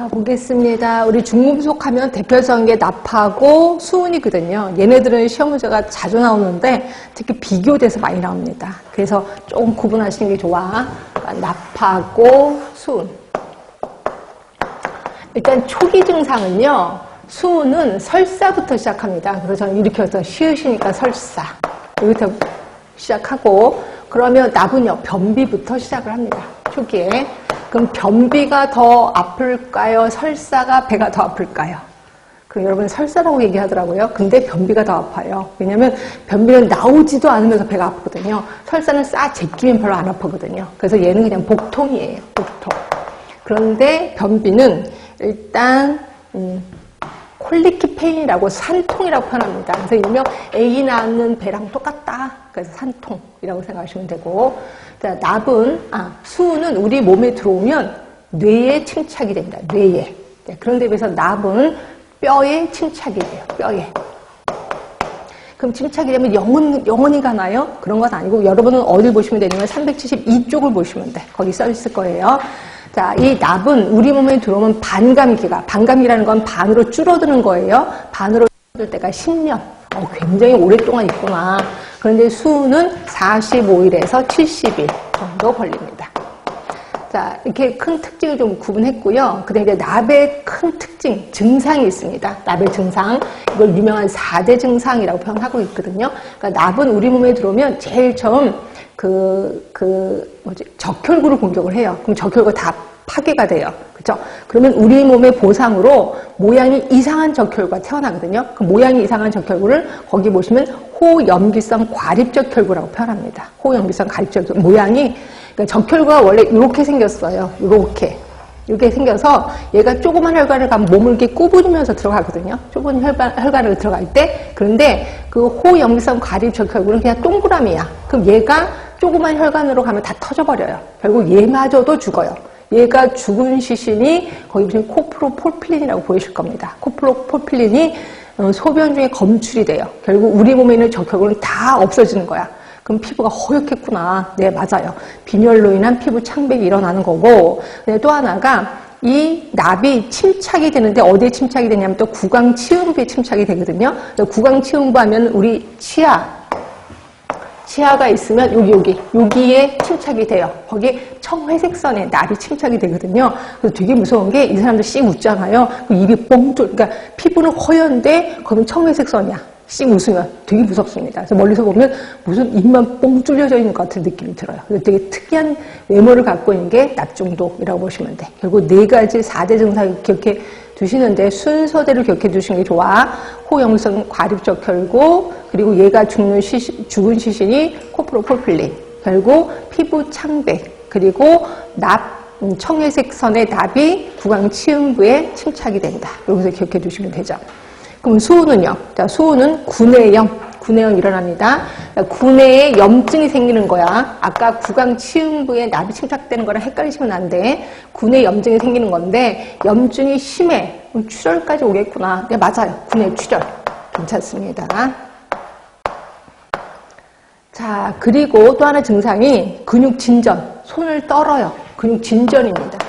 보겠습니다. 우리 중금속 하면 대표적인 게 납하고 수은이거든요. 얘네들은 시험 문제가 자주 나오는데 특히 비교돼서 많이 나옵니다. 그래서 조금 구분하시는 게 좋아. 납하고 수은. 일단 초기 증상은요. 수은은 설사부터 시작합니다. 그래서 저는 이렇게 해서 시으시니까 설사. 여기부터 시작하고 그러면 납은요. 변비부터 시작을 합니다. 초기에. 그럼 변비가 더 아플까요? 설사가 배가 더 아플까요? 그럼 여러분 설사라고 얘기하더라고요. 근데 변비가 더 아파요. 왜냐면 변비는 나오지도 않으면서 배가 아프거든요. 설사는 싹 제끼면 별로 안 아프거든요. 그래서 얘는 그냥 복통이에요. 복통. 그런데 변비는 일단 콜리키페인이라고 산통이라고 표현합니다. 그래서 일명 애기 낳는 배랑 똑같다. 그래서 산통이라고 생각하시면 되고, 자, 수은은 우리 몸에 들어오면 뇌에 침착이 됩니다. 뇌에. 네, 그런데 비해서 납은 뼈에 침착이 돼요. 뼈에. 그럼 침착이 되면 영원히 가나요? 그런 건 아니고 여러분은 어딜 보시면 되냐면 372쪽을 보시면 돼. 거기 써 있을 거예요. 자, 이 납은 우리 몸에 들어오면 반감기가, 반감기라는 건 반으로 줄어드는 거예요. 반으로 줄어들 때가 10년. 굉장히 오랫동안 있구나. 그런데 수은은 45일에서 70일 정도 걸립니다. 자, 이렇게 큰 특징을 좀 구분했고요. 그 다음에 이제 납의 큰 특징, 증상이 있습니다. 납의 증상. 이걸 유명한 4대 증상이라고 표현하고 있거든요. 그러니까 납은 우리 몸에 들어오면 제일 처음 적혈구를 공격을 해요. 그럼 적혈구가 다 파괴가 돼요. 그죠? 그러면 우리 몸의 보상으로 모양이 이상한 적혈구가 태어나거든요. 그 모양이 이상한 적혈구를 거기 보시면 호염기성 과립적혈구라고 표현합니다. 호염기성 과립적혈구. 모양이, 그러니까 적혈구가 원래 이렇게 생겼어요. 이렇게 생겨서 얘가 조그만 혈관을 가면 몸을 이렇게 구부리면서 들어가거든요. 좁은 혈관을 들어갈 때. 그런데 그 호염기성 과립적혈구는 그냥 동그라미야. 그럼 얘가 조그만 혈관으로 가면 다 터져버려요. 결국 얘마저도 죽어요. 얘가 죽은 시신이 거기 보시면 코프로폴필린이라고 보이실 겁니다. 코프로폴필린이 소변 중에 검출이 돼요. 결국 우리 몸에 있는 적혈구는 다 없어지는 거야. 그럼 피부가 허옇겠구나. 네, 맞아요. 빈혈로 인한 피부 창백이 일어나는 거고. 또 하나가 이 납이 침착이 되는데 어디에 침착이 되냐면 또 구강치음부에 침착이 되거든요. 구강치음부 하면 우리 치아가 있으면 여기에 침착이 돼요. 거기에 청회색선에 납이 침착이 되거든요. 그래서 되게 무서운 게 이 사람들 씩 웃잖아요. 입이 뻥 뚫, 그러니까 피부는 허연데 거기는 청회색선이야. 씩 웃으면 되게 무섭습니다. 그래서 멀리서 보면 무슨 입만 뻥 뚫려져 있는 것 같은 느낌이 들어요. 그래서 되게 특이한 외모를 갖고 있는 게 납중독이라고 보시면 돼. 결국 4가지 4대 증상을 기억해 두시는데 순서대로 기억해 두시는 게 좋아. 호염성 과립적혈구, 그리고 얘가 죽은 시신이 코프로폴필린, 결국 피부 창백, 그리고 청회색 선의 납이 구강치음부에 침착이 된다. 여기서 기억해 두시면 되죠. 그럼 수은은요? 자, 수은은 구내염 일어납니다. 구내에 염증이 생기는 거야. 아까 구강치음부에 납이 침착되는 거랑 헷갈리시면 안 돼. 구내 염증이 생기는 건데 염증이 심해. 그럼 출혈까지 오겠구나. 네, 맞아요. 구내 출혈. 괜찮습니다. 자, 그리고 또 하나 증상이 근육 진전. 손을 떨어요. 근육 진전입니다.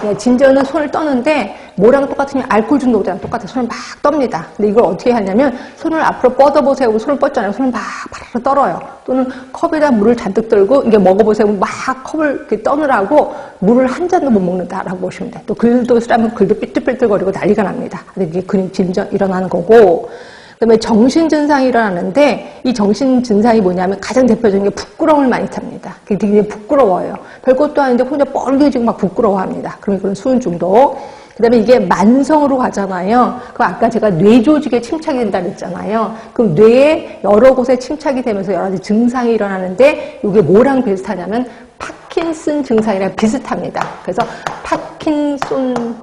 네, 진전은 손을 떠는데 뭐랑 똑같으면 알코올 중독자랑 똑같아요. 손을 막 떱니다. 근데 이걸 어떻게 하냐면 손을 앞으로 뻗어보세요 하고 손을 뻗잖아요. 손을 막 바로 떨어요. 또는 컵에다 물을 잔뜩 떨고 이게 먹어보세요 하고 막 컵을 이렇게 떠느라고 물을 한 잔도 못 먹는다라고 보시면 돼요. 또 글도 쓰라면 글도 삐뚤삐뚤거리고 난리가 납니다. 근데 이게 근육 진전 일어나는 거고, 그다음에 정신 증상이 일어나는데 이 정신 증상이 뭐냐면 가장 대표적인 게 부끄러움을 많이 탑니다. 되게 부끄러워요. 별것도 아닌데 혼자 뻘개지고 막 부끄러워합니다. 그러면 그런 수은 중독. 그다음에 이게 만성으로 가잖아요. 그럼 아까 제가 뇌 조직에 침착이 된다 그랬잖아요. 그럼 뇌에 여러 곳에 침착이 되면서 여러 가지 증상이 일어나는데 이게 뭐랑 비슷하냐면 파킨슨 증상이랑 비슷합니다. 그래서 파킨손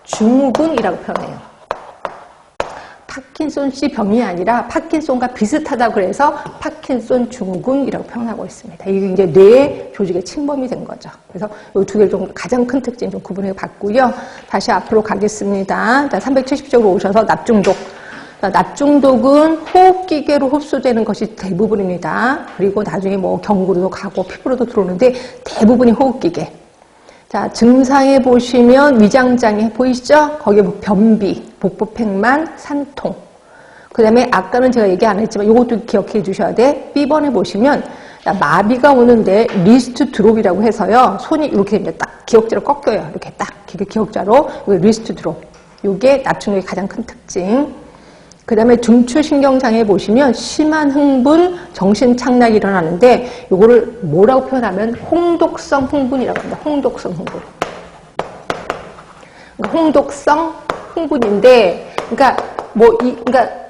증후군이라고 표현해요. 파킨손씨 병이 아니라 파킨손과 비슷하다고 그래서 파킨손 증후군이라고 표현하고 있습니다. 이게 이제 뇌 조직에 침범이 된 거죠. 그래서 이 2개를 좀 가장 큰 특징 좀 구분해 봤고요. 다시 앞으로 가겠습니다. 370쪽으로 오셔서 납중독. 납중독은 호흡기계로 흡수되는 것이 대부분입니다. 그리고 나중에 뭐 경구로도 가고 피부로도 들어오는데 대부분이 호흡기계. 자, 증상에 보시면 위장장애 보이시죠? 거기에 뭐 변비, 복부팽만, 산통. 그 다음에 아까는 제가 얘기 안 했지만 이것도 기억해 주셔야 돼. B번에 보시면 마비가 오는데 리스트 드롭이라고 해서요. 손이 이렇게 이제 딱 기역자로 꺾여요. 이렇게 딱 기역자로 리스트 드롭. 이게 납축력의 가장 큰 특징. 그 다음에 중추신경장애 보시면 심한 흥분, 정신착락이 일어나는데 이거를 뭐라고 표현하면 홍독성 흥분이라고 합니다. 홍독성 흥분. 그러니까 홍독성 흥분인데, 그러니까